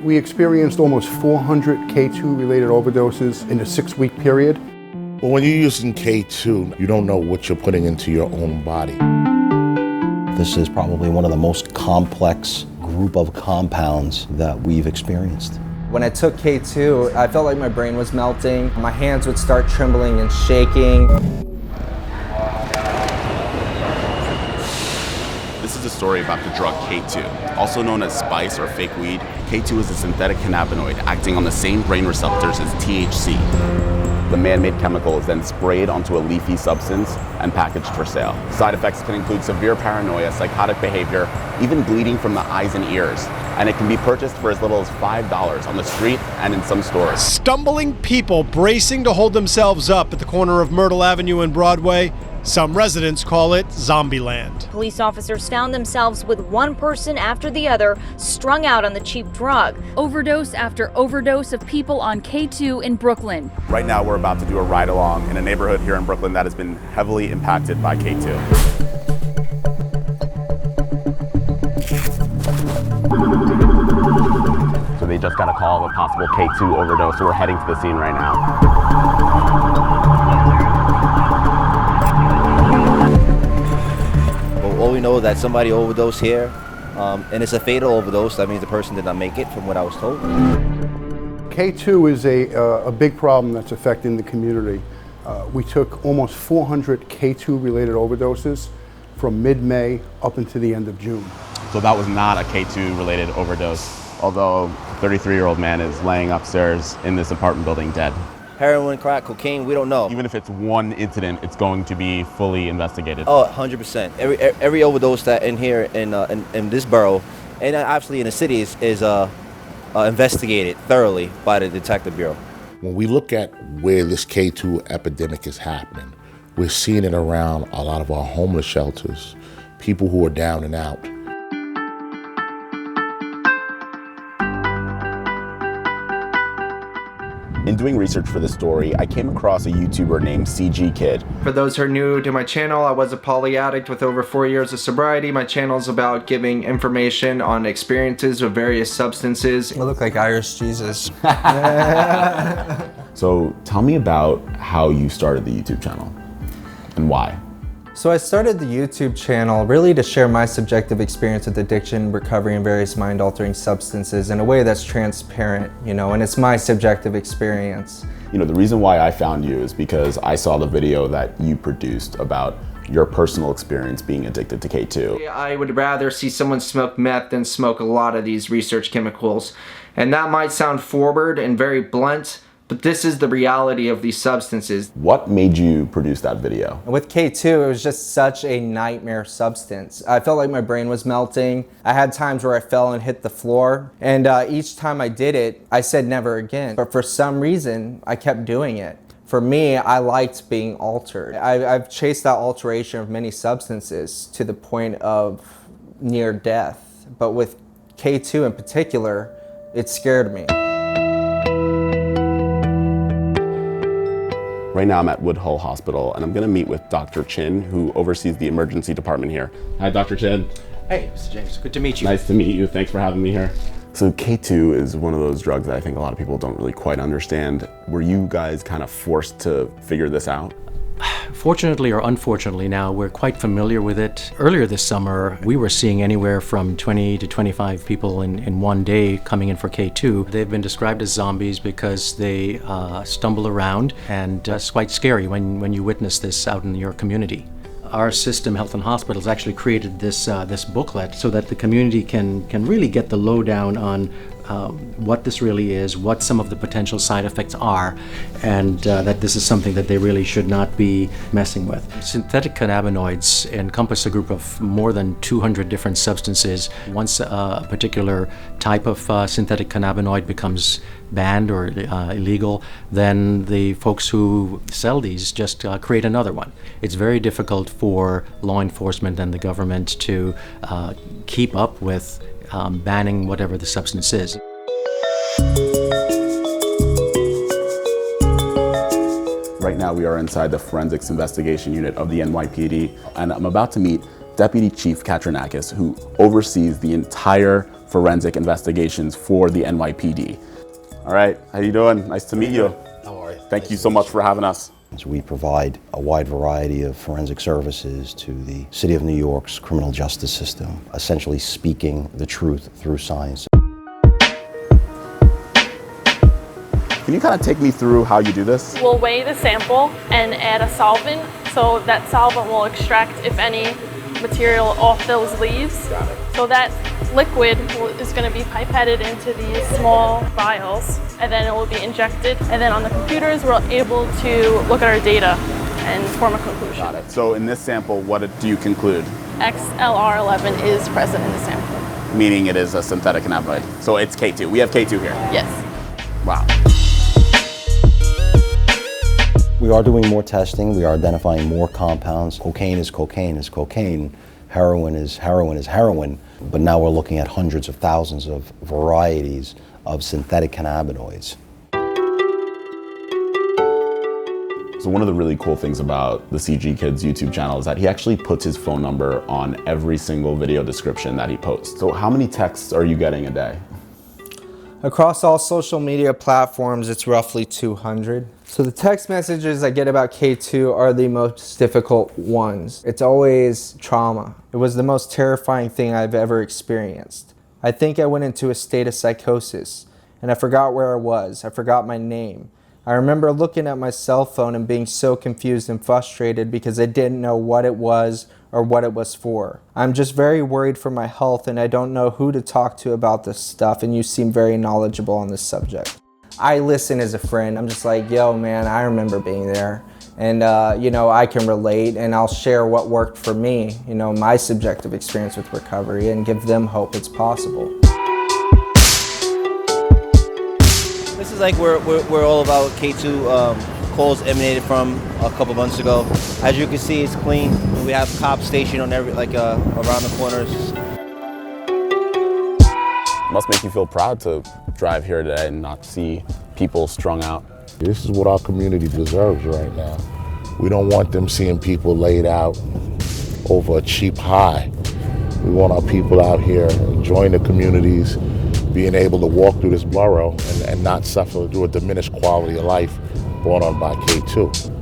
We experienced almost 400 K2 related overdoses in a 6-week period. Well, when you're using K2, you don't know what you're putting into your own body. This is probably one of the most complex group of compounds that we've experienced. When I took K2, I felt like my brain was melting. My hands would start trembling and shaking. This is a story about the drug K2, also known as spice or fake weed. K2 is a synthetic cannabinoid acting on the same brain receptors as THC. The man-made chemical is then sprayed onto a leafy substance and packaged for sale. Side effects can include severe paranoia, psychotic behavior, even bleeding from the eyes and ears. And it can be purchased for as little as $5 on the street and in some stores. Stumbling people bracing to hold themselves up at the corner of Myrtle Avenue and Broadway. Some residents call it zombieland. Police officers found themselves with one person after the other strung out on the cheap drug. Overdose after overdose of people on K2 in Brooklyn. Right now we're about to do a ride along in a neighborhood here in Brooklyn that has been heavily impacted by K2. So they just got a call of a possible K2 overdose, so we're heading to the scene right now. All we know is that somebody overdosed here, and it's a fatal overdose. That means the person did not make it, from what I was told. K2 is a big problem that's affecting the community. We took almost 400 K2 related overdoses from mid-May up into the end of June. So that was not a K2 related overdose, although a 33-year-old man is laying upstairs in this apartment building dead. Heroin, crack, cocaine, we don't know. Even if it's one incident, it's going to be fully investigated. Oh, 100%. Every overdose that in here in this borough, and actually in the city, is investigated thoroughly by the Detective Bureau. When we look at where this K2 epidemic is happening, we're seeing it around a lot of our homeless shelters, people who are down and out. In doing research for this story, I came across a YouTuber named CG Kid. For those who are new to my channel, I was a poly addict with over 4 years of sobriety. My channel is about giving information on experiences with various substances. I look like Irish Jesus. So tell me about how you started the YouTube channel and why. So I started the YouTube channel really to share my subjective experience with addiction, recovery, and various mind-altering substances in a way that's transparent, and it's my subjective experience. The reason why I found you is because I saw the video that you produced about your personal experience being addicted to K2. I would rather see someone smoke meth than smoke a lot of these research chemicals. And that might sound forward and very blunt, but this is the reality of these substances. What made you produce that video? With K2, it was just such a nightmare substance. I felt like my brain was melting. I had times where I fell and hit the floor. And each time I did it, I said never again. But for some reason, I kept doing it. For me, I liked being altered. I've chased that alteration of many substances to the point of near death. But with K2 in particular, it scared me. Right now I'm at Woodhull Hospital and I'm gonna meet with Dr. Chin, who oversees the emergency department here. Hi, Dr. Chin. Hey, Mr. James, good to meet you. Nice to meet you, thanks for having me here. So K2 is one of those drugs that I think a lot of people don't really quite understand. Were you guys kind of forced to figure this out? Fortunately or unfortunately now, we're quite familiar with it. Earlier this summer, we were seeing anywhere from 20 to 25 people in one day coming in for K2. They've been described as zombies because they stumble around, and it's quite scary when you witness this out in your community. Our system, Health and Hospitals, actually created this booklet so that the community can really get the lowdown on what this really is, what some of the potential side effects are, and that this is something that they really should not be messing with. Synthetic cannabinoids encompass a group of more than 200 different substances. Once a particular type of synthetic cannabinoid becomes banned or illegal, then the folks who sell these just create another one. It's very difficult for law enforcement and the government to keep up with banning whatever the substance is. Right now we are inside the Forensics Investigation Unit of the NYPD, and I'm about to meet Deputy Chief Katranakis, who oversees the entire forensic investigations for the NYPD. All right, how you doing? Nice to meet you. How are you? Thank you so much for having us. So we provide a wide variety of forensic services to the City of New York's criminal justice system, essentially speaking the truth through science. Can you kind of take me through how you do this? We'll weigh the sample and add a solvent, so that solvent will extract, if any, material off those leaves. Got it. So that liquid is going to be pipetted into these small vials, and then it will be injected. And then on the computers, we're able to look at our data and form a conclusion. Got it. So in this sample, what do you conclude? XLR11 is present in the sample. Meaning it is a synthetic cannabinoid. So it's K2. We have K2 here. Yes. Wow. We are doing more testing. We are identifying more compounds. Cocaine is cocaine is cocaine. Heroin is heroin is heroin. But now we're looking at hundreds of thousands of varieties of synthetic cannabinoids. So one of the really cool things about the CG Kids YouTube channel is that he actually puts his phone number on every single video description that he posts. So how many texts are you getting a day? Across all social media platforms, it's roughly 200. So the text messages I get about K2 are the most difficult ones. It's always trauma. It was the most terrifying thing I've ever experienced. I think I went into a state of psychosis, and I forgot where I was. I forgot my name. I remember looking at my cell phone and being so confused and frustrated because I didn't know what it was or what it was for. I'm just very worried for my health, and I don't know who to talk to about this stuff, and you seem very knowledgeable on this subject. I listen as a friend. I'm just like, yo, man, I remember being there. And, you know, I can relate, and I'll share what worked for me, you know, my subjective experience with recovery, and give them hope it's possible. This is like where all of our K2 calls emanated from a couple months ago. As you can see, it's clean. We have cops stationed on every, like around the corners. Must make you feel proud to drive here today and not see people strung out. This is what our community deserves right now. We don't want them seeing people laid out over a cheap high. We want our people out here enjoying the communities, being able to walk through this borough and not suffer through a diminished quality of life brought on by K2.